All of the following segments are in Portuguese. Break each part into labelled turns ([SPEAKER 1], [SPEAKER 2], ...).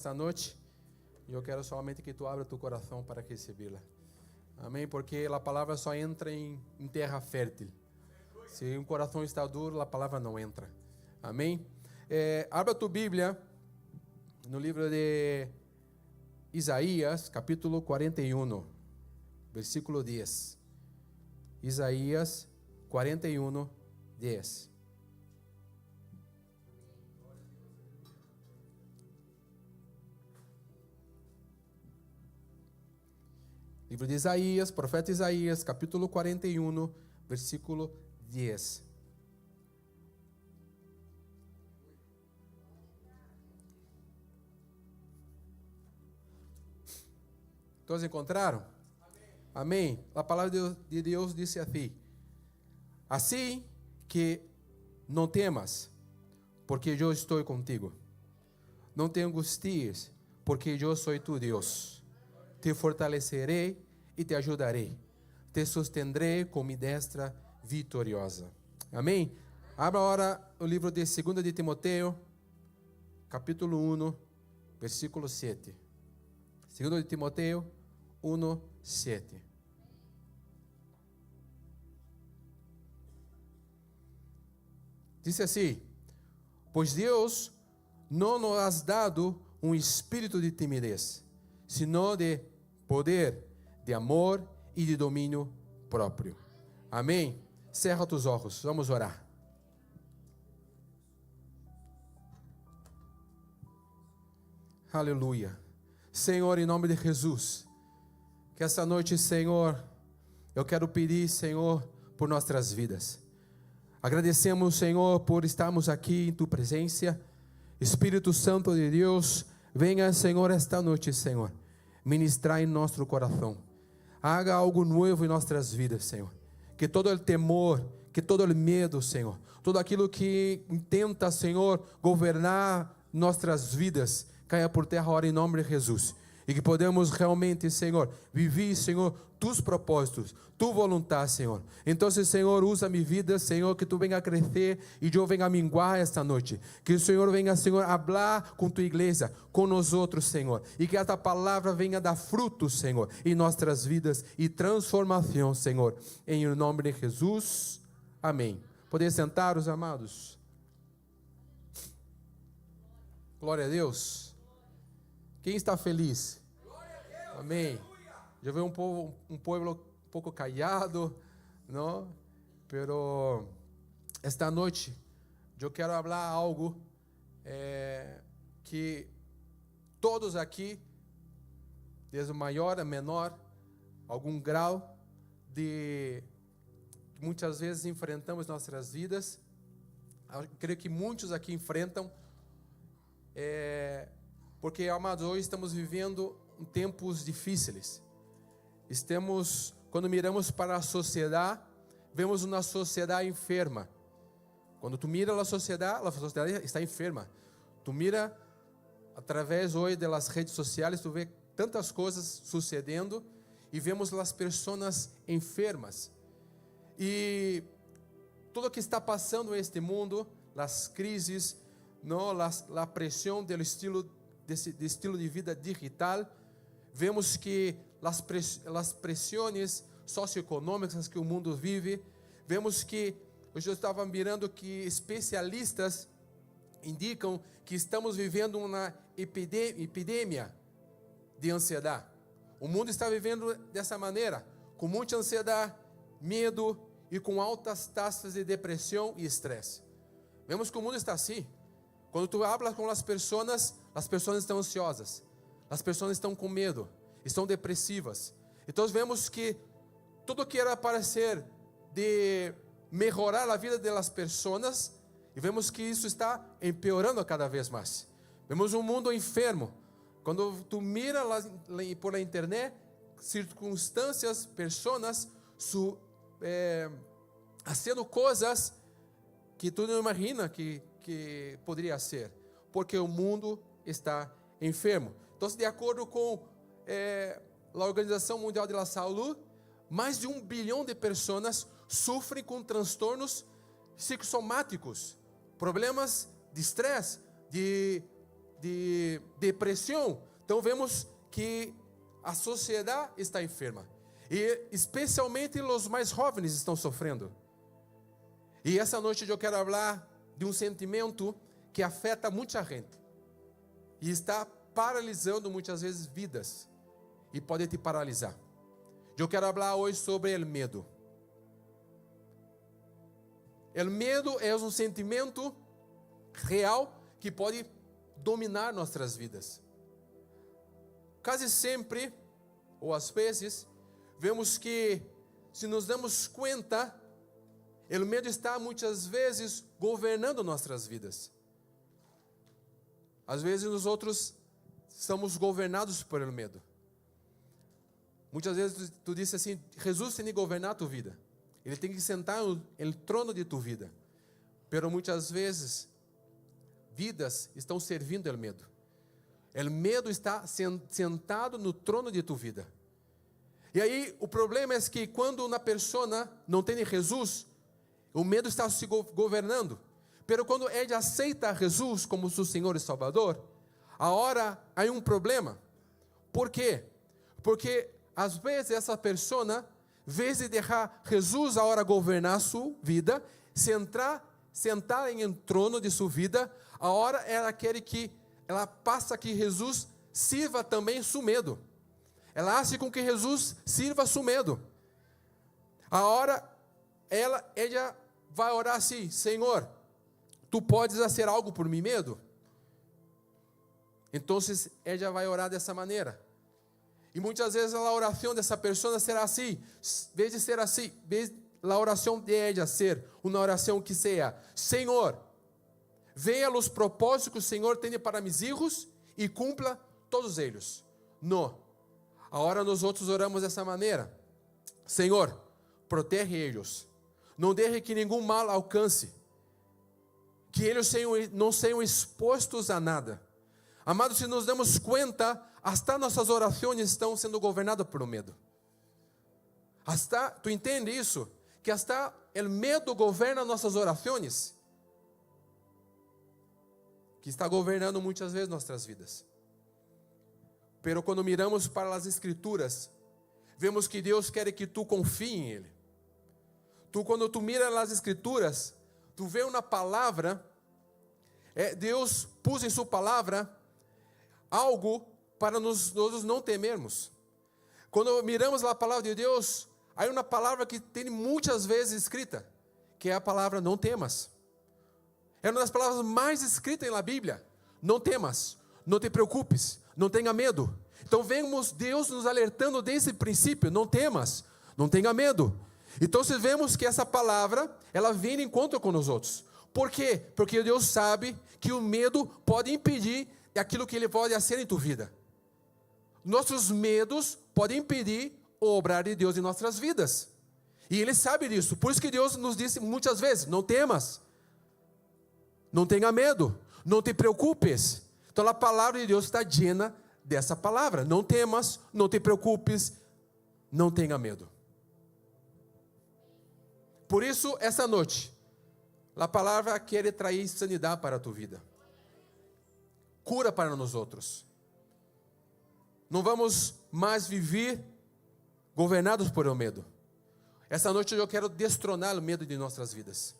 [SPEAKER 1] Esta noite, eu quero somente que tu abra tu coração para recebê-la. Amém? Porque a palavra só entra em terra fértil. Se um coração está duro, a palavra não entra. Amém? Abra tu Bíblia no livro de Isaías, capítulo 41, versículo 10. Isaías 41, 10. Livro de Isaías, profeta Isaías, capítulo 41, versículo 10. Todos encontraram? Amém. A palavra de Deus disse assim: assim que não temas, porque eu estou contigo. Não te angusties, porque eu sou tu Deus. Te fortalecerei e te ajudarei. Te sustendrei com minha destra vitoriosa. Amém? Abra agora o livro de 2 de Timoteo, capítulo 1, versículo 7. 2 de Timoteo 1, 7. Diz assim: pois Deus não nos has dado um espírito de timidez, senão de poder, de amor e de domínio próprio. Amém? Cerra os olhos, vamos orar. Aleluia. Senhor, em nome de Jesus, que essa noite, Senhor, eu quero pedir, Senhor, por nossas vidas. Agradecemos, Senhor, por estarmos aqui em Tu presença. Espírito Santo de Deus, venha, Senhor, esta noite, Senhor, ministrar em nosso coração. Haga algo novo em nossas vidas, Senhor. Que todo o temor, que todo o medo, Senhor, tudo aquilo que tenta, Senhor, governar nossas vidas, caia por terra agora em nome de Jesus. E que podemos realmente, Senhor, viver, Senhor, tus propósitos, tu vontade, Senhor. Então, Senhor, usa minha vida, Senhor, que tu venha a crescer e eu venha a minguar esta noite. Que o Senhor venha, Senhor, falar com tua igreja, com nós outros, Senhor. E que esta palavra venha dar frutos, Senhor, em nossas vidas e transformação, Senhor. Em nome de Jesus. Amém. Poder sentar, os amados. Glória a Deus. Quem está feliz? Amém. Eu vejo um povo um pouco callado, não? Pero esta noite eu quero falar algo que todos aqui, desde o maior a menor, algum grau de muitas vezes enfrentamos nossas vidas. Eu creio que muitos aqui enfrentam, porque, amados, hoje estamos vivendo tempos difíceis. Quando miramos para a sociedade, vemos uma sociedade enferma. Quando tu mira a sociedade está enferma. Tu mira através hoje das redes sociais, tu vê tantas coisas sucedendo e vemos as pessoas enfermas. E tudo que está passando neste mundo, as crises, a pressão do estilo de vida digital, vemos que as pressões socioeconômicas que o mundo vive, vemos que, hoje eu estava mirando que especialistas indicam que estamos vivendo uma epidemia de ansiedade. O mundo está vivendo dessa maneira, com muita ansiedade, medo e com altas taxas de depressão e estresse. Vemos que o mundo está assim. Quando tu hablas com as pessoas estão ansiosas, as pessoas estão com medo, estão depressivas. Então vemos que tudo que era para ser de melhorar a vida das pessoas, e vemos que isso está empeorando cada vez mais. Vemos um mundo enfermo. Quando tu mira por a internet, circunstâncias, pessoas fazendo coisas que tu não imagina que poderia ser, porque o mundo está enfermo. Então, de acordo com a Organização Mundial de Saúde, mais de 1 bilhão de pessoas sofrem com transtornos psicossomáticos, problemas de estresse, de de depressão. Então vemos que a sociedade está enferma. E especialmente os mais jovens estão sofrendo. E essa noite eu quero falar de um sentimento que afeta muita gente. E está paralisando muitas vezes vidas. E pode te paralisar. Eu quero falar hoje sobre o medo. O medo é um sentimento real que pode dominar nossas vidas. Quase sempre, ou às vezes, vemos que, se nos damos conta, o medo está muitas vezes governando nossas vidas. Às vezes nós outros somos governados por el medo. Muitas vezes tu disse assim: Jesus tem que governar a tua vida. Ele tem que sentar no trono de tua vida. Pero muitas vezes vidas estão servindo ao medo. O medo está sentado no trono de tua vida. E aí o problema é que quando uma pessoa não tem Jesus, o medo está se governando. Pero quando ele aceita Jesus como seu Senhor e Salvador, agora há um problema. Por quê? Porque às vezes essa pessoa, em vez de deixar Jesus agora governar sua vida, sentar em um trono de sua vida, agora ela quer que ela passa que Jesus sirva também seu medo. Ela acha com que Jesus sirva seu medo. Agora ela vai orar assim: Senhor, tu podes fazer algo por mim medo? Então ela vai orar dessa maneira. E muitas vezes a oração dessa pessoa será assim, em vez de ser assim, em vez a oração de ela ser uma oração que seja: Senhor, venha os propósitos que o Senhor tem para meus filhos e cumpra todos eles. Não. Agora nós outros oramos dessa maneira: Senhor, protege eles. Não deixe que nenhum mal alcance. Que eles não sejam expostos a nada. Amados, se nos damos conta, até nossas orações estão sendo governadas pelo medo. Tu entende isso? Que até o medo governa nossas orações. Que está governando muitas vezes nossas vidas. Pero quando miramos para as Escrituras, vemos que Deus quer que tu confie em Ele. Quando tu miras as Escrituras, tu vê uma palavra, Deus pôs em sua palavra algo para nós não temermos. Quando miramos a palavra de Deus, há uma palavra que tem muitas vezes escrita, que é a palavra não temas. É uma das palavras mais escritas na Bíblia. Não temas, não te preocupes, não tenha medo. Então vemos Deus nos alertando desde o princípio: não temas, não tenha medo. Então vemos que essa palavra, ela vem em encontro com nós outros. Por quê? Porque Deus sabe que o medo pode impedir aquilo que Ele pode fazer em tua vida. Nossos medos podem impedir o obrar de Deus em nossas vidas. E Ele sabe disso. Por isso que Deus nos disse muitas vezes: não temas, não tenha medo, não te preocupes. Então a palavra de Deus está llena dessa palavra: não temas, não te preocupes, não tenha medo. Por isso, essa noite, a palavra quer trazer sanidade para a tua vida, cura para nós outros. Não vamos mais viver governados por o medo. Essa noite eu quero destronar o medo de nossas vidas.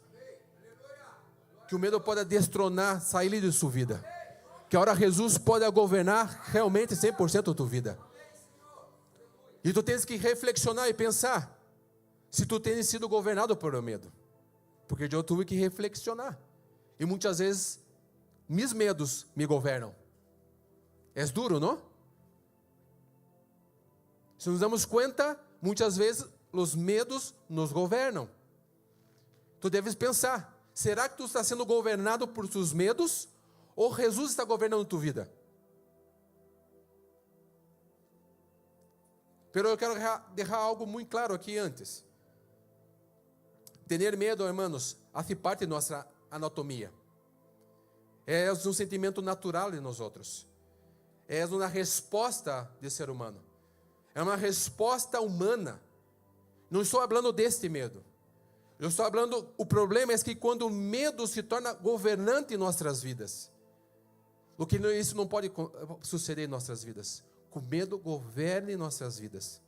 [SPEAKER 1] Que o medo pode destronar, sair de sua vida. Que agora Jesus pode governar realmente 100% a tua vida. E tu tens que reflexionar e pensar se tu tens sido governado por o medo. Porque eu tive que reflexionar. E muitas vezes, meus medos me governam. É duro, não? Se nos damos conta, muitas vezes, os medos nos governam. Tu deves pensar: será que tu está sendo governado por teus medos? Ou Jesus está governando tua vida? Pero eu quero deixar algo muito claro aqui antes. Ter medo, hermanos, faz parte de nossa anatomia. É um sentimento natural de nós outros. É uma resposta de ser humano. É uma resposta humana. Não estou falando deste medo. Eu estou falando, o problema é que quando o medo se torna governante em nossas vidas, Porque isso não pode suceder em nossas vidas. Que o medo governe nossas vidas.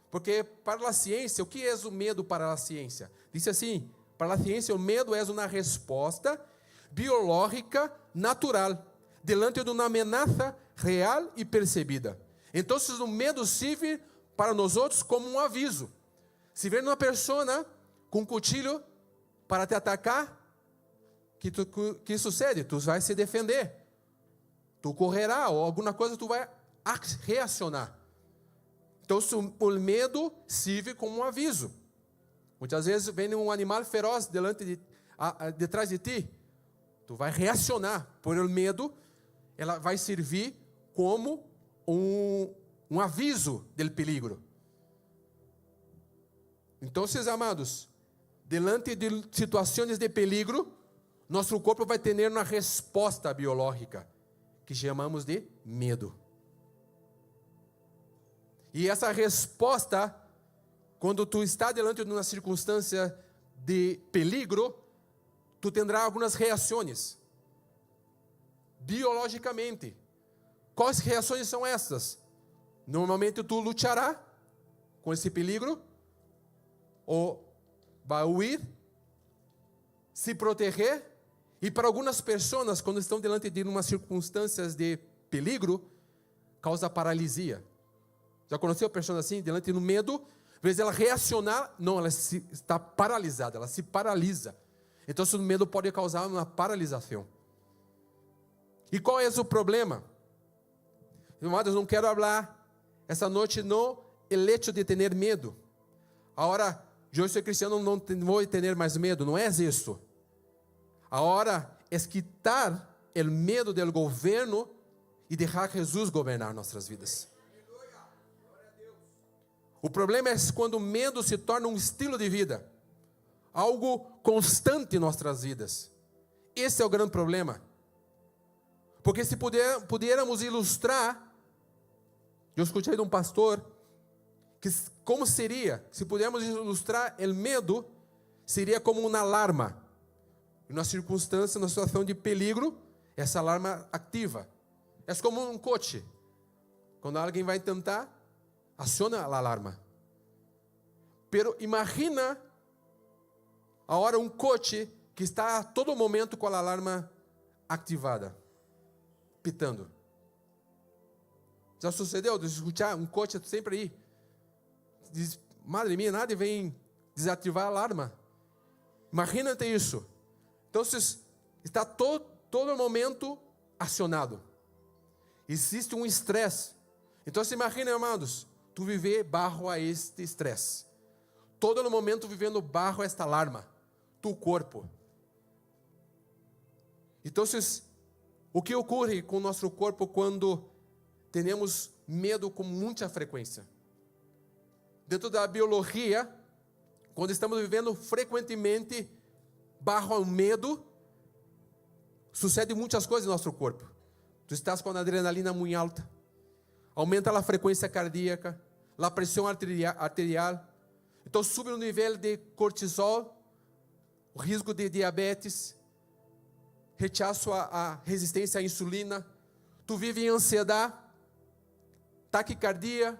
[SPEAKER 1] Porque para a ciência, o que é o medo para a ciência? Diz assim, para a ciência o medo é uma resposta biológica natural, diante de uma ameaça real e percebida. Então, o medo serve para nós outros como um aviso. Se ver uma pessoa com um cuchillo para te atacar, que sucede? Tu vai se defender. Tu correrá ou alguma coisa tu vai reacionar. Então, o medo serve como um aviso. Muitas vezes vem um animal feroz detrás de ti. Tu vai reacionar. Por o medo, ela vai servir como um aviso do perigo. Então, amados, diante de situações de perigo, nosso corpo vai ter uma resposta biológica, que chamamos de medo. E essa resposta, quando tu está diante de uma circunstância de perigo, tu terás algumas reações, biologicamente. Quais reações são essas? Normalmente tu lutará com esse perigo, ou vai huir, se proteger, e para algumas pessoas, quando estão diante de umas circunstâncias de perigo, causa paralisia. Já conheceu pessoas assim, diante do medo, às vezes ela reacionar, não, ela está paralisada, ela se paralisa. Então, o medo pode causar uma paralisação. E qual é o problema? Amados, não quero falar essa noite no el hecho de ter medo. Agora, eu sou cristiano, não vou ter mais medo, não é isso. Agora, é quitar o medo do governo e deixar Jesus governar nossas vidas. O problema é quando o medo se torna um estilo de vida, algo constante em nossas vidas. Esse é o grande problema. Porque se pudiéramos ilustrar, eu escutei de um pastor, que como seria, se pudermos ilustrar o medo, seria como uma alarma. Em uma circunstância, numa situação de perigo, essa alarma ativa. É como um coche. Quando alguém vai tentar, aciona a alarma. Pero imagina agora um coche que está a todo momento com a alarma ativada, pitando. Já sucedeu de escutar um coche sempre aí? Diz, madre minha, nada vem desativar a alarma. Imagina ter isso. Então, está todo momento acionado. Existe um estresse. Então, se imagina, amados, tu viver barro a este estresse. Todo momento vivendo barro a esta alarma. Tu corpo. Então, o que ocorre com o nosso corpo quando temos medo com muita frequência? Dentro da biologia, quando estamos vivendo frequentemente barro ao medo, sucede muitas coisas no nosso corpo. Tu estás com a adrenalina muito alta, aumenta a frequência cardíaca, a pressão arterial, então sube o nível de cortisol, o risco de diabetes, rechaço à resistência à insulina, tu vive em ansiedade, taquicardia,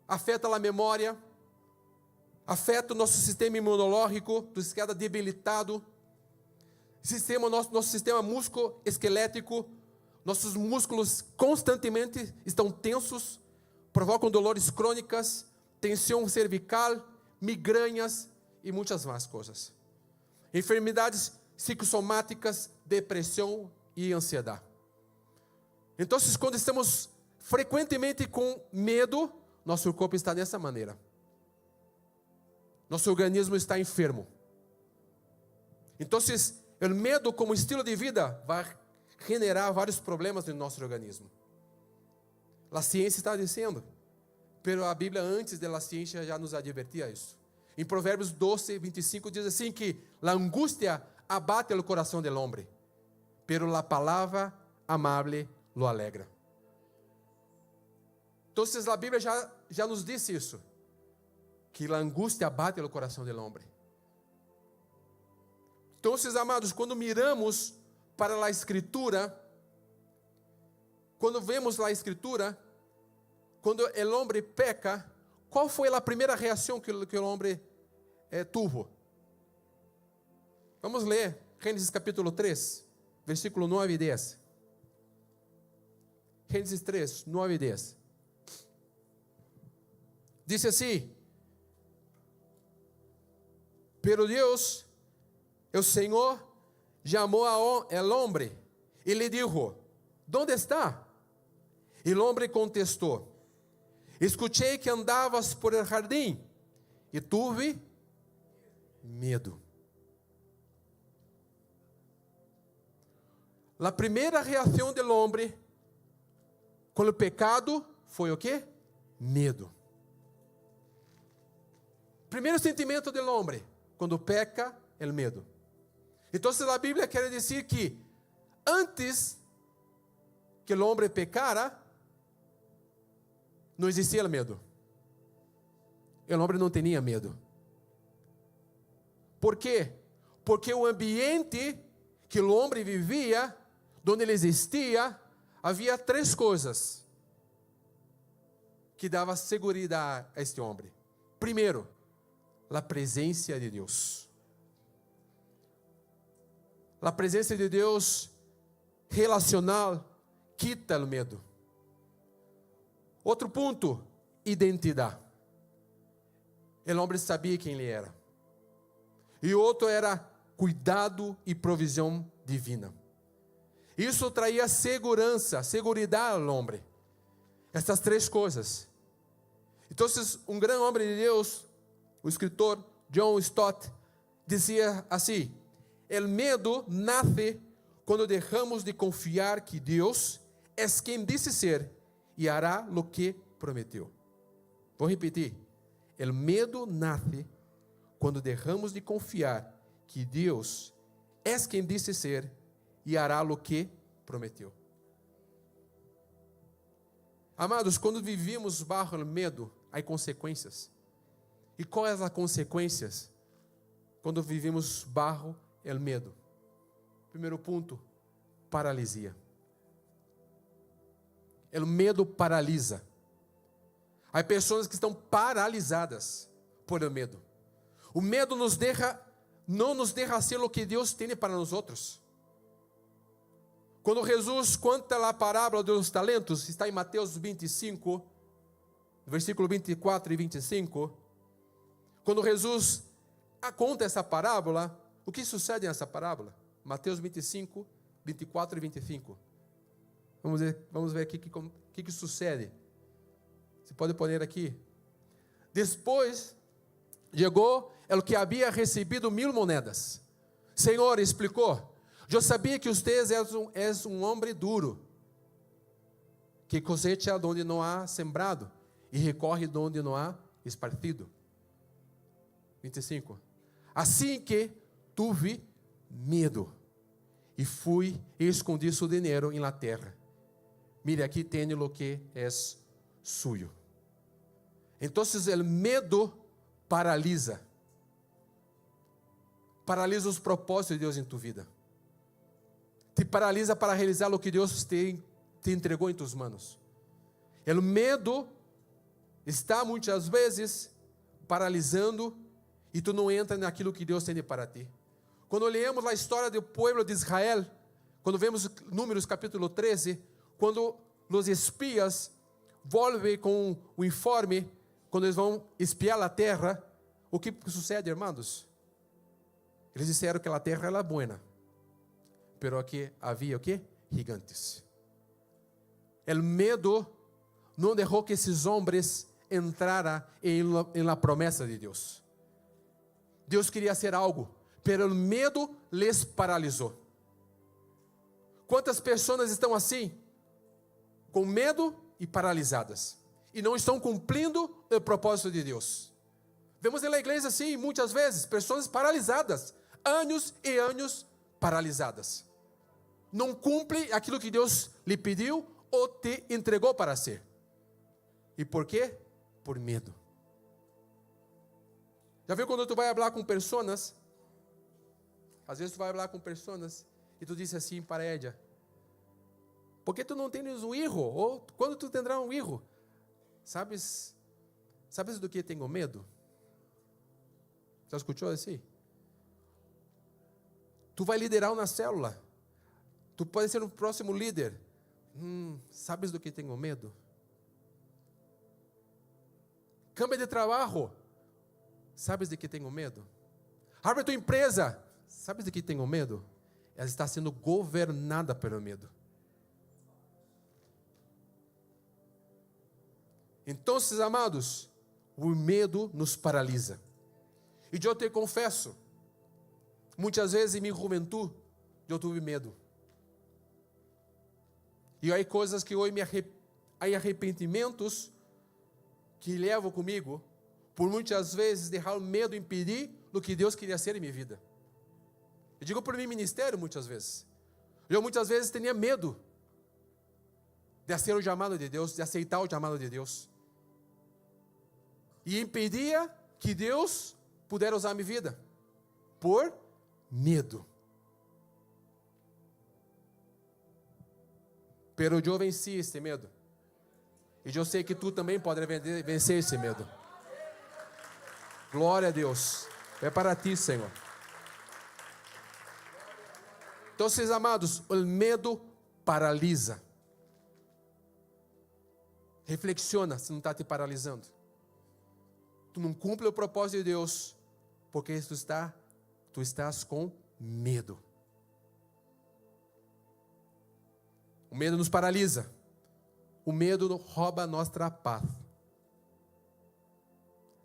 [SPEAKER 1] afeta a memória, afeta o nosso sistema imunológico, tu fica debilitado, nosso sistema músculo-esquelético, nossos músculos constantemente estão tensos, provocam dores crônicas, tensão cervical, migrânias e muitas mais coisas. Enfermidades psicossomáticas, depressão e ansiedade. Então, quando estamos frequentemente com medo, nosso corpo está dessa maneira. Nosso organismo está enfermo. Então, o medo como estilo de vida vai generar vários problemas no nosso organismo. A ciência está dizendo, pero a Bíblia antes da ciência já nos advertia isso. Em Provérbios 12, 25 diz assim que a angústia abate o coração del hombre, pero la palavra amable lo alegra. Então, a Bíblia já nos disse isso, que a angústia abate o coração del hombre. Então, amados, quando miramos para a Escritura, quando vemos a Escritura, quando o homem peca, qual foi a primeira reação que o homem tuvo? Vamos ler Gênesis capítulo 3, versículo 9 e 10. Gênesis 3, 9 e 10. Diz assim: Pero Deus, o Senhor, chamou ao homem e lhe dijo: ¿Dónde está? E o homem contestou: Escuchei que andavas por el jardim e tuve medo. A primeira reação do homem com o pecado foi o quê? Medo. Primeiro sentimento do homem quando peca é o medo. Então, a Bíblia quer dizer que antes que o homem pecara, não existia o medo. O homem não tinha medo. Por quê? Porque o ambiente que o homem vivia, onde ele existia, havia três coisas que davam segurança a este homem. Primeiro, a presença de Deus. A presença de Deus relacional quita o medo. Outro ponto, identidade. O homem sabia quem ele era. E o outro era cuidado e provisão divina. Isso traía segurança ao homem. Essas três coisas. Então, um grande homem de Deus, o escritor John Stott, dizia assim: o medo nasce quando deixamos de confiar que Deus é quem disse ser e hará o que prometeu. Vou repetir. O medo nasce quando deixamos de confiar que Deus é quem disse ser e hará o que prometeu. Amados, quando vivimos bajo o medo, há consequências. E quais as consequências quando vivimos bajo o medo? Primeiro ponto, paralisia. O medo paralisa. Há pessoas que estão paralisadas por o medo. O medo não nos deixa ser o que Deus tem para nós outros. Quando Jesus conta a parábola dos talentos, está em Mateus 25, versículo 24 e 25. Quando Jesus conta essa parábola, o que sucede nessa parábola? Mateus 25, 24 e 25. Vamos ver aqui o que sucede. Você pode pôr aqui. Depois, chegou o que havia recebido 1000 moedas. Senhor, explicou: eu sabia que vocês és um homem duro, que cosecha onde não há sembrado e recorre onde não há esparcido. 25. Assim que tive medo e fui e escondi seu dinheiro em la terra. Mire, aqui tem o que é suyo. Então, o medo paralisa os propósitos de Deus em tu vida. Te paralisa para realizar o que Deus te entregou em tuas mãos. O medo está muitas vezes paralisando e tu não entra naquilo que Deus tem para ti. Quando lemos a história do povo de Israel, quando vemos Números capítulo 13, quando os espias voltam com o informe, quando eles vão espiar a terra, o que sucede, irmãos? Eles disseram que a terra era boa, pero aqui havia o quê? Gigantes. O medo não deixou que esses homens entraram em la promessa de Deus. Deus queria hacer algo, pero o medo les paralisou. Quantas pessoas estão assim? Com medo e paralisadas. E não estão cumprindo o propósito de Deus. Vemos na igreja assim, muitas vezes, pessoas paralisadas. Anos e anos paralisadas. Não cumpre aquilo que Deus lhe pediu ou te entregou para ser. E por quê? Por medo. Já viu quando tu vai falar com pessoas? Às vezes tu vai falar com pessoas e tu diz assim para ela: ¿Por qué tú no tienes un hijo? Ou quando tu tendrás um hijo? Sabes do que tenho medo? Já escutou assim? Tu vai liderar uma célula. Tu pode ser o próximo líder. Sabes do que tenho medo? Cambia de trabalho. Sabes de que tenho medo? Abre tua empresa. Sabes de que tenho medo? Ela está sendo governada pelo medo. Então, amados, o medo nos paralisa. E eu te confesso, muitas vezes em minha juventude, eu tive medo. E há coisas que hoje há arrependimentos que levo comigo, por muitas vezes deixar o medo impedir o que Deus queria ser em minha vida. Eu digo por meu ministério muitas vezes. Eu muitas vezes tinha medo de fazer o chamado de Deus, de aceitar o chamado de Deus. E impedia que Deus pudesse usar a minha vida, por medo. Pero eu venci esse medo. E eu sei que tu também pode vencer esse medo. Glória a Deus. É para ti, Senhor. Então, amados, o medo paralisa. Reflexiona se não está te paralisando. Tu não cumpre o propósito de Deus, porque tu estás com medo. O medo nos paralisa. O medo rouba a nossa paz.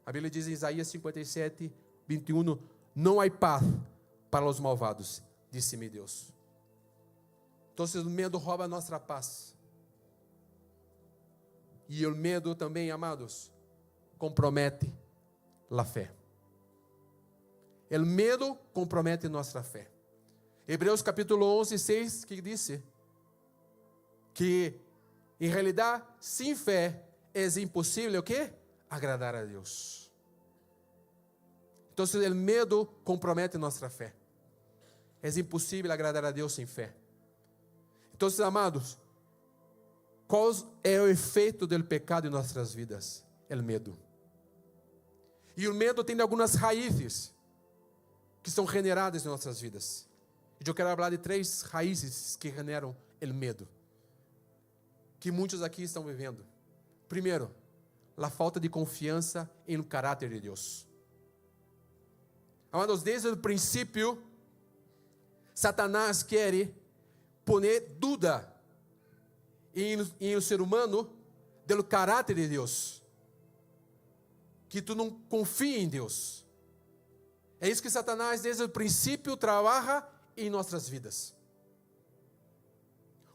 [SPEAKER 1] A Bíblia diz em Isaías 57, 21, não há paz para os malvados, disse-me Deus. Então, o medo rouba a nossa paz. E o medo também, amados, compromete a fé. O medo compromete nossa fé. Hebreus capítulo 11, 6, que disse que, em realidade, sem fé, é impossível o quê? Agradar a Deus. Então, o medo compromete nossa fé. É impossível agradar a Deus sem fé. Então, amados, qual é o efeito do pecado em nossas vidas? O medo. E o medo tem algumas raízes que são generadas em nossas vidas. E eu quero falar de 3 raízes que generam o medo, que muitos aqui estão vivendo. Primeiro, a falta de confiança no caráter de Deus. Amados, desde o princípio, Satanás quer poner dúvida em o ser humano do caráter de Deus. Que tu não confie em Deus. É isso que Satanás, desde o princípio, trabalha em nossas vidas.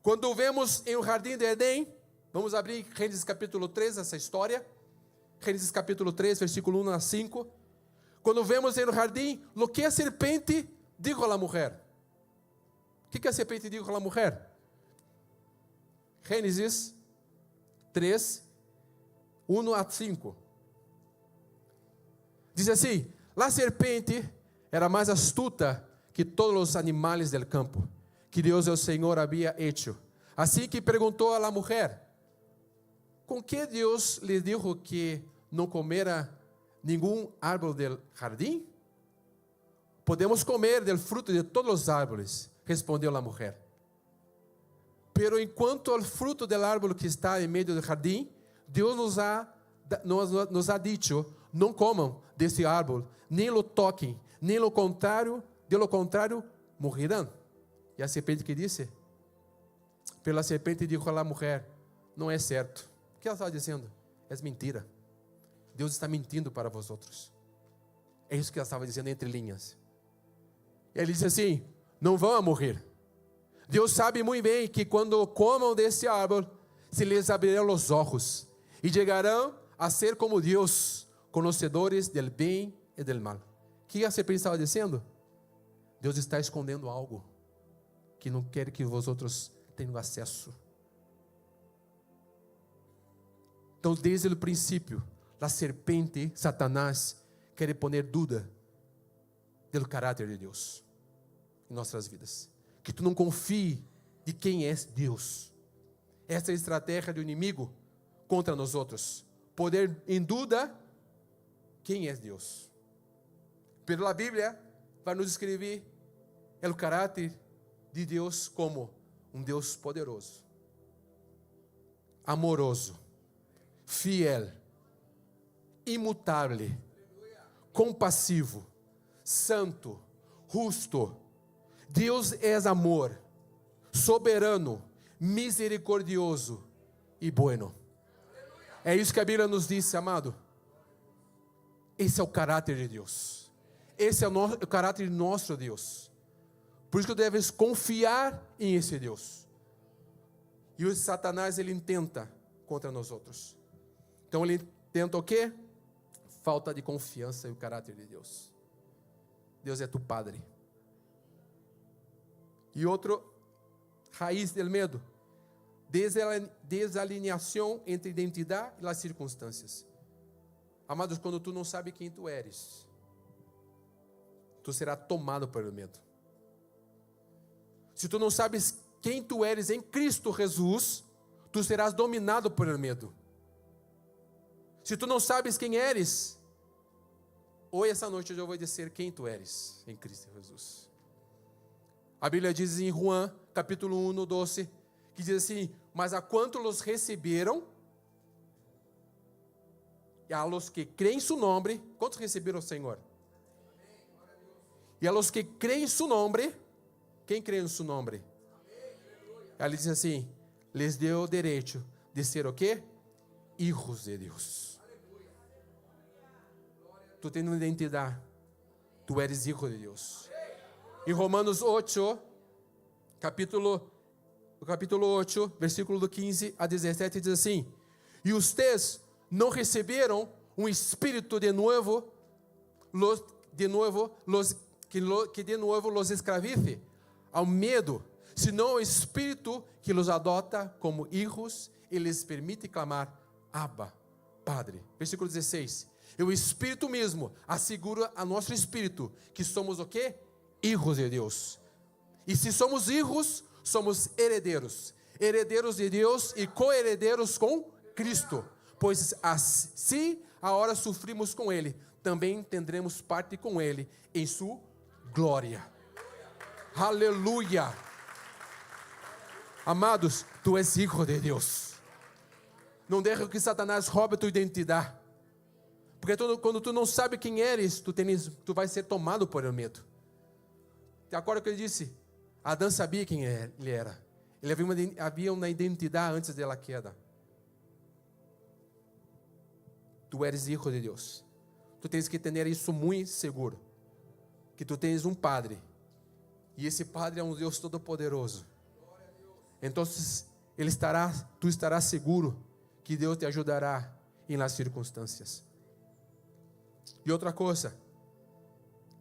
[SPEAKER 1] Quando vemos em o Jardim de Edém, vamos abrir Gênesis capítulo 3, essa história. Gênesis capítulo 3, versículo 1 a 5. Quando vemos em o jardim, o que a serpente dijo à mulher. O que a serpente dijo à mulher? Gênesis 3, 1 a 5. Diz assim: a serpente era mais astuta que todos os animais del campo, que Deus o Senhor havia hecho. Assim que perguntou à mulher: com que Deus lhe dijo que não comera nenhum árbol del jardim? Podemos comer del fruto de todos os árboles, respondeu a mulher. Pero enquanto o fruto del árbol que está em meio do jardim, Deus nos ha dicho: não comam desse árbol, nem lo toquem, nem lo contrário, de lo contrário, morrerão. E a serpente que disse? Pela serpente dijo à mulher: não é certo. O que ela estava dizendo? É mentira. Deus está mentindo para vós outros. É isso que ela estava dizendo entre linhas. E ele disse assim: não vão morrer. Deus sabe muito bem que quando comam desse árvore, se lhes abrirão os olhos e chegarão a ser como Deus, conhecedores del bem e del mal. O que a serpente estava dizendo? Deus está escondendo algo que não quer que vós outros tenham acesso. Então, desde o princípio, a serpente, Satanás, quer poner dúvida do caráter de Deus em nossas vidas. Que tu não confie de quem é Deus. essa estratégia do inimigo contra nós outros. Poder em dúvida quem é Deus. Pero a Bíblia vai nos descrever o caráter de Deus como um Deus poderoso, amoroso, fiel, imutável, compassivo, santo, justo. Deus é amor, soberano, misericordioso e bueno. É isso que a Bíblia nos diz, amado. Esse é o caráter de Deus. Esse é o caráter de nosso Deus. Por isso que deves confiar em esse Deus. E o Satanás, ele tenta contra nós outros. Então ele tenta o quê? Falta de confiança e o caráter de Deus. Deus é tu Padre. E outro, raiz do medo. Desalineação entre identidade e as circunstâncias. Amados, quando tu não sabe quem tu eres, tu será tomado pelo medo. Se tu não sabes quem tu eres em Cristo Jesus, tu serás dominado pelo medo. Se tu não sabes quem eres, hoje essa noite eu vou dizer quem tu eres em Cristo Jesus. A Bíblia diz em João, capítulo 1, 12, que diz assim: mas a quanto los receberam, e a los que creem em su nome, quantos receberam o Senhor? E a los que creem em su nome, quem crê em su nome? Ela diz assim: les deu o direito de ser o quê? Hijos de Deus. Tu tens uma identidade, tu eres hijo de Deus. Em Romanos 8, capítulo 8, versículo do 15 a 17, diz assim: e vocês não receberam um espírito de novo, que de novo los escravize ao medo, senão o espírito que los adota como hijos e les permite clamar: Abba, Padre. Versículo 16. E o Espírito mesmo assegura a nosso espírito que somos o quê? Hijos de Deus. E se somos hijos, somos herederos. Herederos de Deus e co-herederos com Cristo. Pois assim, a hora sofrimos com Ele, também tendremos parte com Ele em sua glória. Aleluia. Amados, tu és hijo de Deus. Não deixe que Satanás roube a tua identidade. Porque quando tu não sabe quem eres, tu vai ser tomado por o medo. Te acorda que ele disse? Adão sabia quem ele era. Ele havia uma identidade antes da queda. Tu eres hijo de Deus. Tu tens que ter isso muito seguro. Que tu tens um Padre. E esse Padre é um Deus todo-poderoso. Então, tu estarás seguro que Deus te ajudará em las circunstâncias. E outra coisa,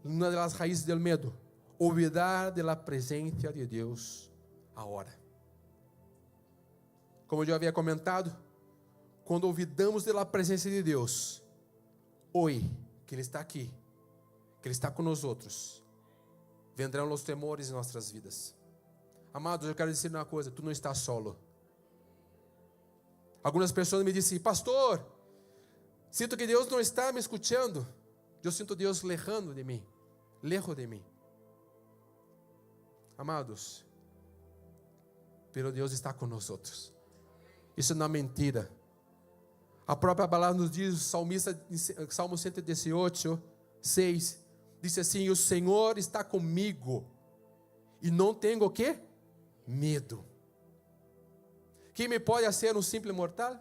[SPEAKER 1] uma das raízes do medo, olvidar de la presença de Deus agora. Como eu já havia comentado, quando olvidamos de la presença de Deus, hoje, que Ele está aqui, que Ele está com nós outros, vendrão os temores em nossas vidas. Amados, eu quero dizer uma coisa: tu não estás solo. Algumas pessoas me dizem: pastor, sinto que Deus não está me escutando. Eu sinto Deus lejano de mim. Lejos de mim. Amados, pero Deus está com nós outros. Isso não é mentira. A própria palavra nos diz, o salmista, Salmo 118, 6, diz assim: o Senhor está comigo e não tenho o quê? Medo. Quem me pode ser um simples mortal?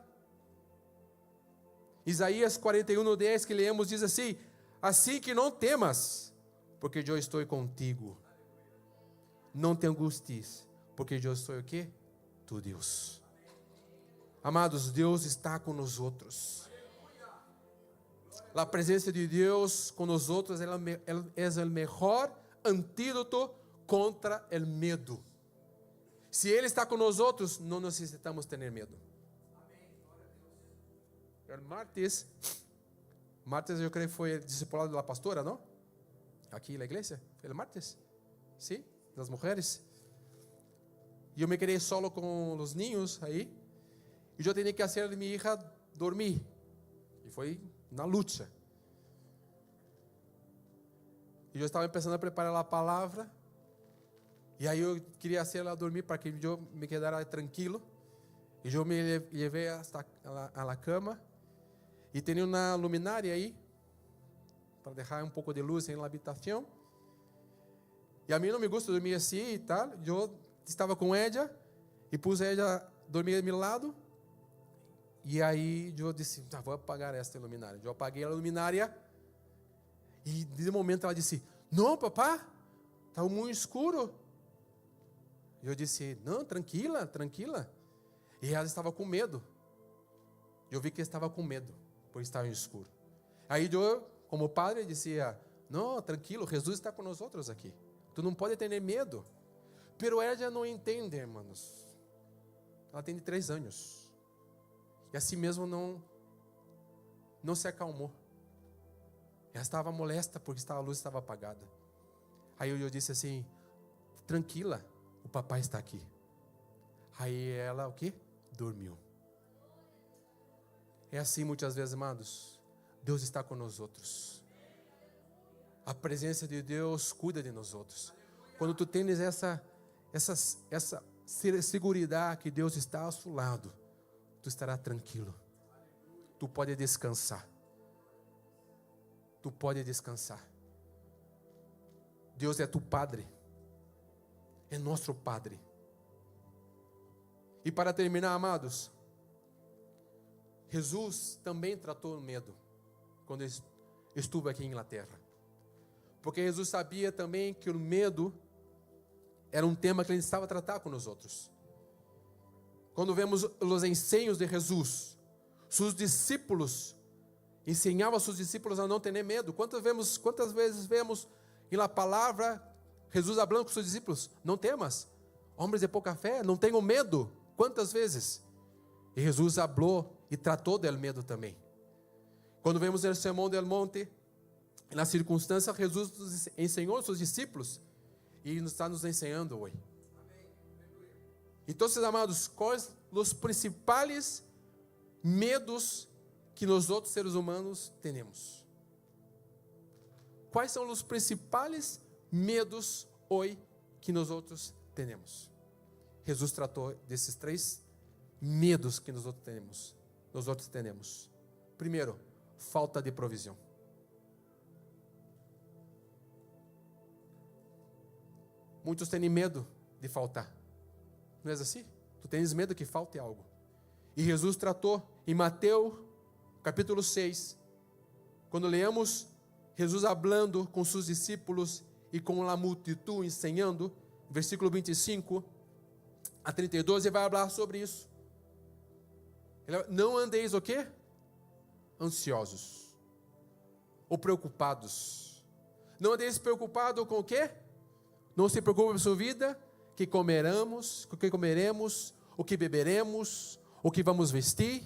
[SPEAKER 1] Isaías 41:10 que lemos diz assim: assim que não temas, porque eu estou contigo. Não te angusties, porque eu sou o quê? Tu Deus. Amados, Deus está com nós outros. A presença de Deus com nós outros é o melhor antídoto contra o medo. Se Ele está com nós outros, não necessitamos ter medo. Martes eu creio que foi discipulado da pastora, não? Aqui na igreja, foi o martes? Sim, das mulheres. E eu me quedei solo com os ninhos aí. E eu tinha que fazer a minha hija dormir. E foi na luta. E eu estava começando a preparar a palavra. E aí eu queria fazer ela dormir para que eu me quedara tranquilo. E eu me levei hasta a cama. E tinha uma luminária aí, para deixar um pouco de luz na habitação. E a mim não me gusta dormir assim e tal. Eu estava com ela e pus ela dormir ao meu lado. E aí eu disse, vou apagar esta luminária. Eu apaguei a luminária. E de momento ela disse, não, papá, está muito escuro. E eu disse, não, tranquila, tranquila. E ela estava com medo. Eu vi que estava com medo, porque estava escuro. Aí eu, como padre, dizia, não, tranquilo, Jesus está com nós outros aqui. Tu não pode ter medo. Pero ela já não entende, irmãos. Ela tem 3 anos. E assim mesmo não se acalmou. Ela estava molesta porque a luz estava apagada. Aí eu disse assim, tranquila, o papai está aqui. Aí ela, o quê? Dormiu. É assim muitas vezes, amados. Deus está com nós outros. A presença de Deus cuida de nós outros. Quando tu tens essa segurança que Deus está ao seu lado, tu estará tranquilo. Tu pode descansar. Tu pode descansar. Deus é tu Padre. É nosso Padre. E para terminar, amados, Jesus também tratou o medo quando estuve aqui em Inglaterra. Porque Jesus sabia também que o medo era um tema que ele estava a tratar com nós outros. Quando vemos os ensinos de Jesus, seus discípulos ensinavam seus discípulos a não ter medo. Quantas vezes vemos na palavra Jesus falando com seus discípulos, não temas, homens de pouca fé, não tenham medo. Quantas vezes? E Jesus falou e tratou do medo também. Quando vemos o Sermão do Monte, na circunstância, Jesus ensinou aos seus discípulos e está nos ensinando hoje. Então, amados, quais os principais medos que nós outros seres humanos temos? Quais são os principais medos hoje que nós outros temos? Jesus tratou desses 3 medos que nós outros temos. Primeiro, falta de provisão. Muitos têm medo de faltar. Não é assim? Tu tens medo que falte algo. E Jesus tratou em Mateus capítulo 6. Quando leamos Jesus falando com seus discípulos e com a multidão ensinando, versículo 25 a 32, ele vai falar sobre isso. Não andeis o quê? Ansiosos ou preocupados. Não andeis preocupados com o quê? Não se preocupe com a sua vida, que comeremos, o que beberemos, o que vamos vestir.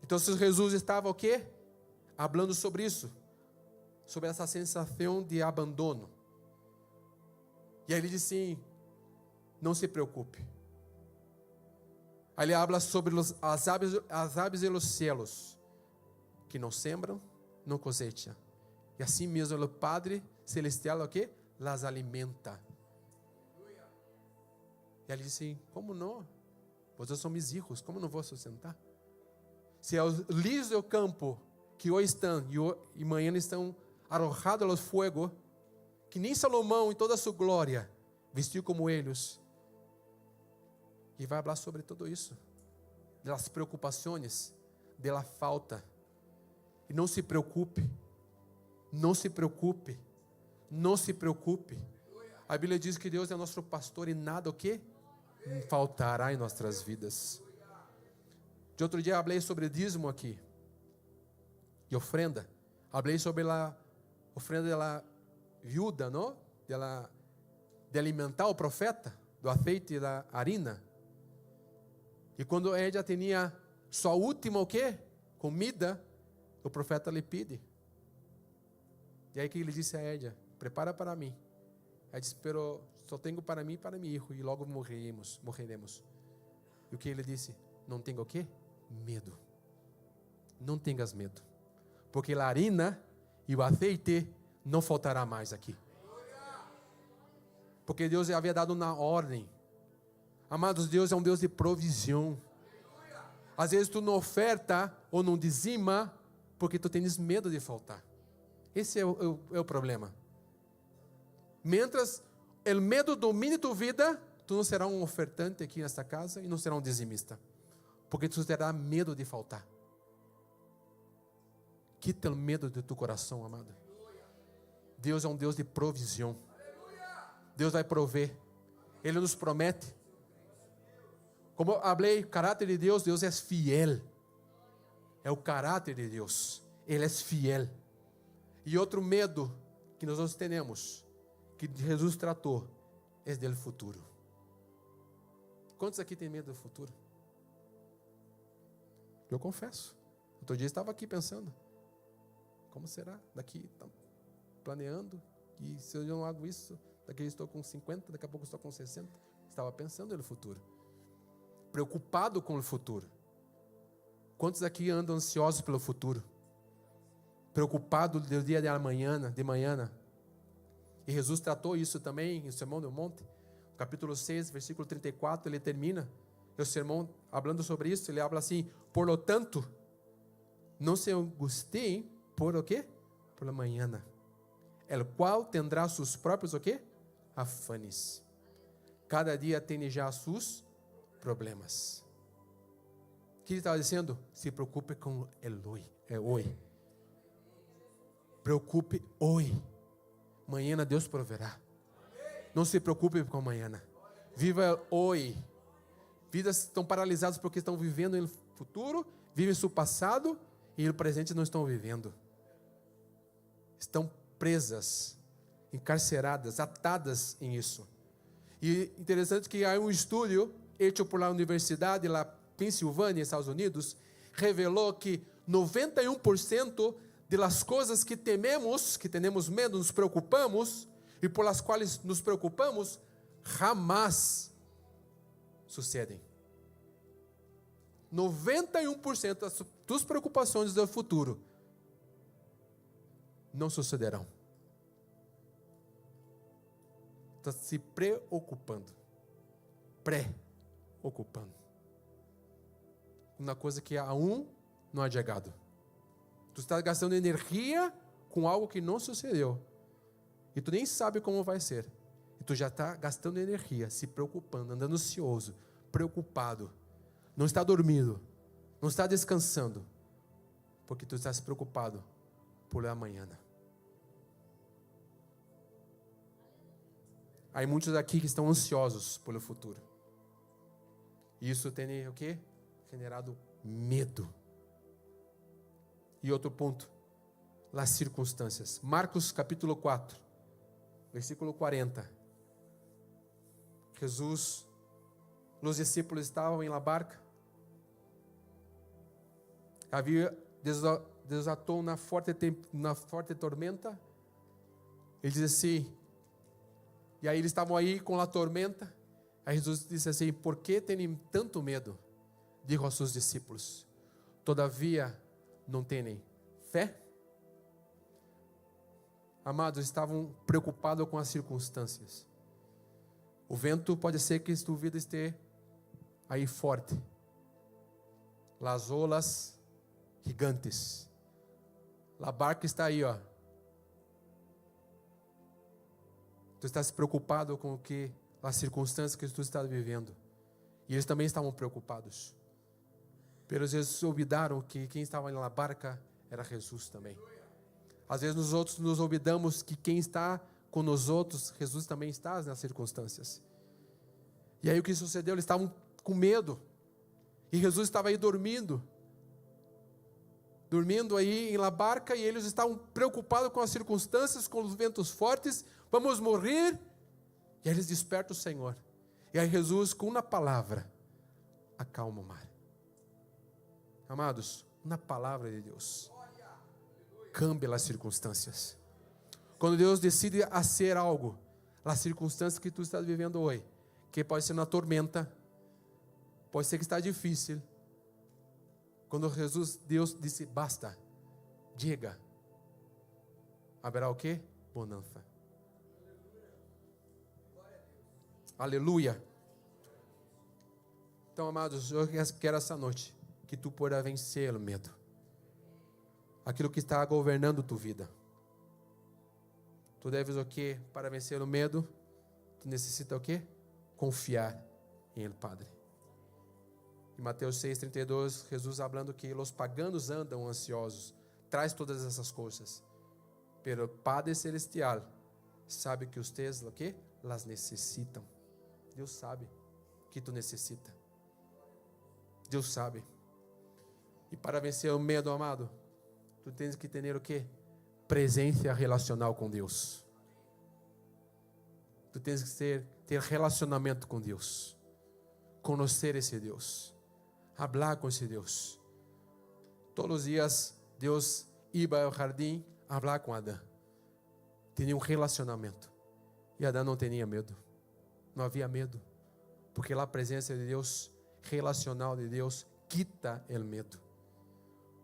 [SPEAKER 1] Então Jesus estava o quê? Falando sobre isso, sobre essa sensação de abandono. E aí ele disse assim, não se preocupe. Aí ele habla sobre as aves e os céus, que não sembram, não cosecham. E assim mesmo o Padre Celestial o quê? Las alimenta. E ele disse, como não? Vocês são meus filhos, como não vou sustentar? Se os lírios do campo, que hoje estão e amanhã estão arrojados ao fogo, que nem Salomão em toda a sua glória vestiu como eles. E vai falar sobre tudo isso, das preocupações, da falta. E não se preocupe, não se preocupe, não se preocupe. A Bíblia diz que Deus é nosso pastor e nada o quê? Faltará em nossas vidas. De outro dia falei sobre dízimo aqui e ofrenda. Falei sobre a ofrenda da viúva, não? De alimentar o profeta, do azeite e da harina. E quando ela tinha sua última o quê? Comida, o profeta lhe pede. E aí que ele disse a ela, prepara para mim. Ela disse, pero só tenho para mim e para meu filho, e logo morreremos. E o que ele disse? Não tenha o quê? Medo. Não tenhas medo, porque a harina e o azeite não faltará mais aqui. Porque Deus havia dado uma ordem. Amados, Deus é um Deus de provisão. Às vezes tu não oferta ou não dizima porque tu tens medo de faltar. Esse é o problema. Mientras o medo domine tua vida, tu não será um ofertante aqui nesta casa e não será um dizimista, porque tu terá medo de faltar. Quita o medo de teu coração, amado. Deus é um Deus de provisão. Deus vai prover. Ele nos promete. Como eu falei, o caráter de Deus, Deus é fiel. É o caráter de Deus. Ele é fiel. E outro medo que nós temos, que Jesus tratou, é do futuro. Quantos aqui têm medo do futuro? Eu confesso. Outro dia eu estava aqui pensando, como será? Daqui, planeando, e se eu não hago isso, daqui eu estou com 50, daqui a pouco eu estou com 60. Estava pensando no futuro. Preocupado com o futuro. Quantos aqui andam ansiosos pelo futuro? Preocupado do dia de manhã. E Jesus tratou isso também no Sermão do Monte, capítulo 6, versículo 34, ele termina o sermão falando sobre isso, ele fala assim: por lo tanto, não se angustiem por o quê? Por la manhã, el qual tendrá seus próprios o quê? Afanes. Cada dia tem já seus problemas. O que ele estava dizendo? Se preocupe com hoje. Preocupe hoje. Amanhã Deus proverá. Não se preocupe com amanhã. Viva hoje. Vidas estão paralisadas porque estão vivendo no futuro, vivem seu passado e no presente não estão vivendo. Estão presas, encarceradas, atadas em isso. E interessante que há um estudo feito por uma universidade lá Pensilvânia, Estados Unidos, revelou que 91% das coisas que tememos, que temos medo, nos preocupamos, e por as quais nos preocupamos, jamais sucedem. 91% das tuas preocupações do futuro não sucederão. Está se preocupando. Preocupando. Uma coisa que não é chegado. Tu está gastando energia com algo que não sucedeu. E tu nem sabe como vai ser. E tu já está gastando energia, se preocupando, andando ansioso, preocupado. Não está dormindo. Não está descansando. Porque tu estás preocupado por amanhã. Há muitos aqui que estão ansiosos pelo futuro. E isso tem o quê? Generado medo. E outro ponto, as circunstâncias. Marcos capítulo 4, versículo 40. Jesus, os discípulos estavam em la barca. Desatou uma forte tormenta. Ele diz assim, e aí eles estavam aí com a tormenta. Aí Jesus disse assim: por que têm tanto medo? Dijo aos seus discípulos: todavia não têm fé? Amados, estavam preocupados com as circunstâncias. O vento pode ser que tua vida esteja aí forte. As olas gigantes. A barca está aí, ó. Tu estás preocupado com o que as circunstâncias que tu estás vivendo. E eles também estavam preocupados. Mas eles olvidaram que quem estava na barca era Jesus também. Às vezes nós outros nos olvidamos que quem está com nós outros, Jesus também está nas circunstâncias. E aí o que sucedeu? Eles estavam com medo. E Jesus estava aí dormindo aí em la barca, e eles estavam preocupados com as circunstâncias, com os ventos fortes. Vamos morrer. E aí eles despertam o Senhor. E aí Jesus, com uma palavra, acalma o mar. Amados, uma palavra de Deus cambia as circunstâncias. Quando Deus decide fazer algo, as circunstâncias que tu estás vivendo hoje, que pode ser uma tormenta, pode ser que está difícil. Quando Deus disse, basta, diga, haverá o quê? Bonança. Aleluia. Então, amados, eu quero essa noite que tu possa vencer o medo. Aquilo que está governando tua vida. Tu deves o quê? Para vencer o medo, tu necessita o quê? Confiar em Ele, Padre. Em Mateus 6:32, Jesus falando que os paganos andam ansiosos, traz todas essas coisas. Pero o Padre Celestial sabe que vocês o quê? Las necessitam. Deus sabe que tu necessita. Deus sabe. E para vencer o medo, amado, tu tens que ter o quê? Presença relacional com Deus. Tu tens que ter relacionamento com Deus. Conhecer esse Deus. Hablar com esse Deus. Todos os dias, Deus ia ao jardim falar com Adão. Tinha um relacionamento. E Adão não tinha medo. Não havia medo. Porque lá a presença de Deus, relacional de Deus, quita o medo.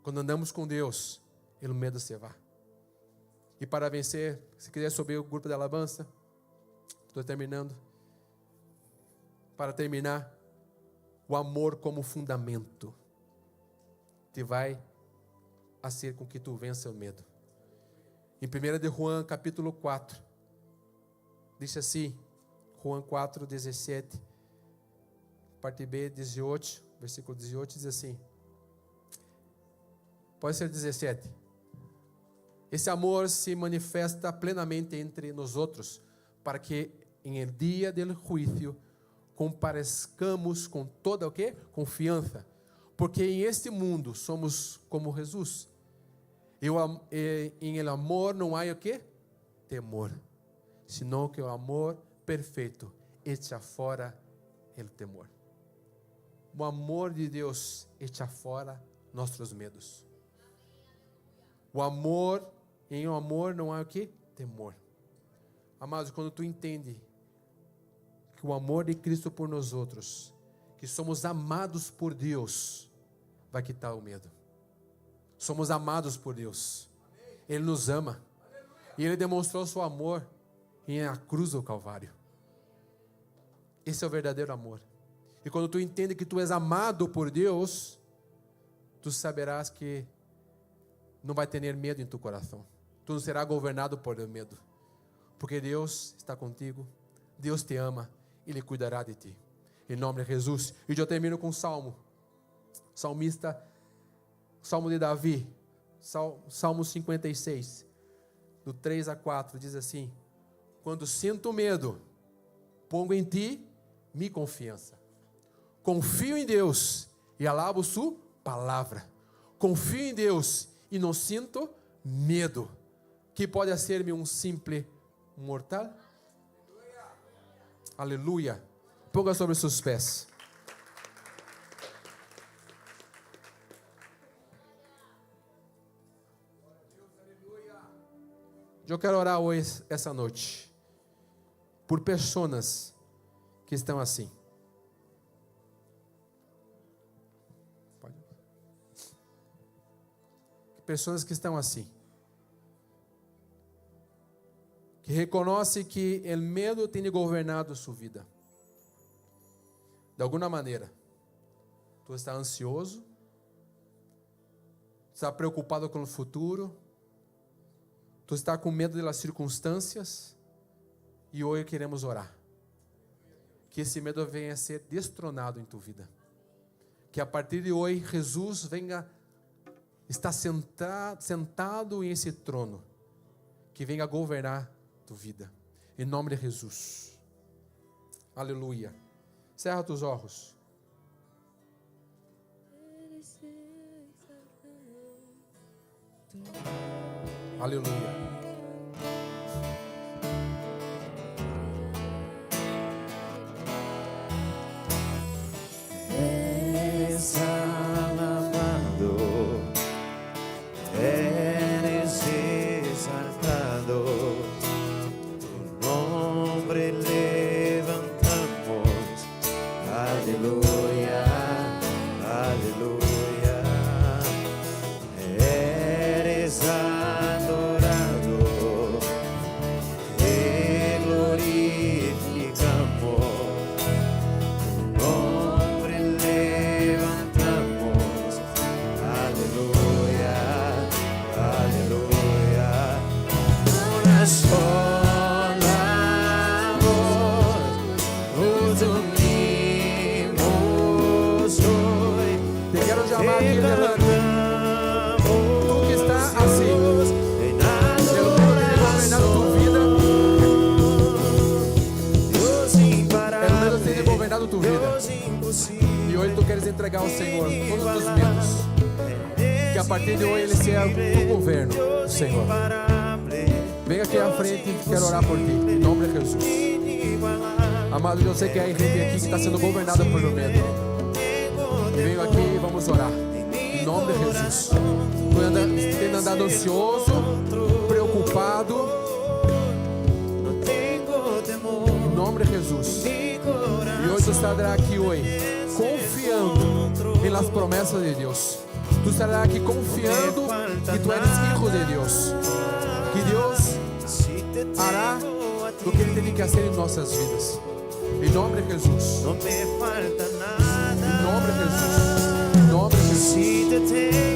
[SPEAKER 1] Quando andamos com Deus, o medo se vai. E para vencer, se quiser subir o grupo de alabança, estou terminando. Para terminar, o amor como fundamento te vai fazer com que tu vença o medo. Em 1 de João, capítulo 4, diz assim, João 4, 17, parte B, 18, versículo 18, diz assim, pode ser 17, esse amor se manifesta plenamente entre nós outros, para que em el dia del juízo comparezcamos com toda o quê? Confiança, porque em este mundo somos como Jesus. Em el amor não há o quê? Temor, senão que o amor perfeito echa fora o temor. O amor de Deus echa fora nossos medos. O amor, em o amor não há o quê? Temor. Amados, quando tu entende que o amor de Cristo por nós outros, que somos amados por Deus, vai quitar o medo. Somos amados por Deus. Ele nos ama. E Ele demonstrou seu amor em a cruz do Calvário. Esse é o verdadeiro amor. E quando tu entende que tu és amado por Deus, tu saberás que não vai ter medo em tu coração. Tu não será governado por medo. Porque Deus está contigo. Deus te ama. Ele cuidará de ti. Em nome de Jesus. E eu termino com um salmo. Salmista, Salmo de Davi, Salmo 56, do 3 a 4, diz assim, quando sinto medo, pongo em ti minha confiança. Confio em Deus e alabo sua palavra. Confio em Deus e não sinto medo. Que pode ser-me um simples mortal? Aleluia. Ponga sobre seus pés. Eu quero orar hoje, essa noite, por pessoas que estão assim. Pessoas que estão assim. Que reconhecem que o medo tem governado sua vida. De alguma maneira. Tu está ansioso. Está preocupado com o futuro. Tu está com medo das circunstâncias. E hoje queremos orar. Que esse medo venha a ser destronado em tua vida. Que a partir de hoje Jesus venha estar sentado em esse trono. Que venha governar tua vida. Em nome de Jesus. Aleluia. Cerra teus olhos. Aleluia.
[SPEAKER 2] Alabado, eres exaltado, tu nombre
[SPEAKER 1] quero chamar aqui delante. Tu que está assim, eu tenho desenvolvendo tua vida. Eu mesmo tenho desenvolvendo tua vida. E hoje tu queres entregar ao Senhor todos os teus medos. Que a partir de hoje ele seja o governo, Senhor. Venha aqui à frente, quero orar por ti, em nome de Jesus. Amado, eu sei que há gente aqui que está sendo governada por medo. E venho aqui e vamos orar, em nome de Jesus. Tu tem andado ansioso, preocupado, em nome de Jesus. E hoje tu estará aqui hoje, confiando em las promessas de Deus. Tu estarás aqui confiando que tu eres hijo de Deus. Que Deus hará o que Ele tem que fazer em nossas vidas. Em nome de Jesus. Em nome de Jesus. Em nome de Jesus.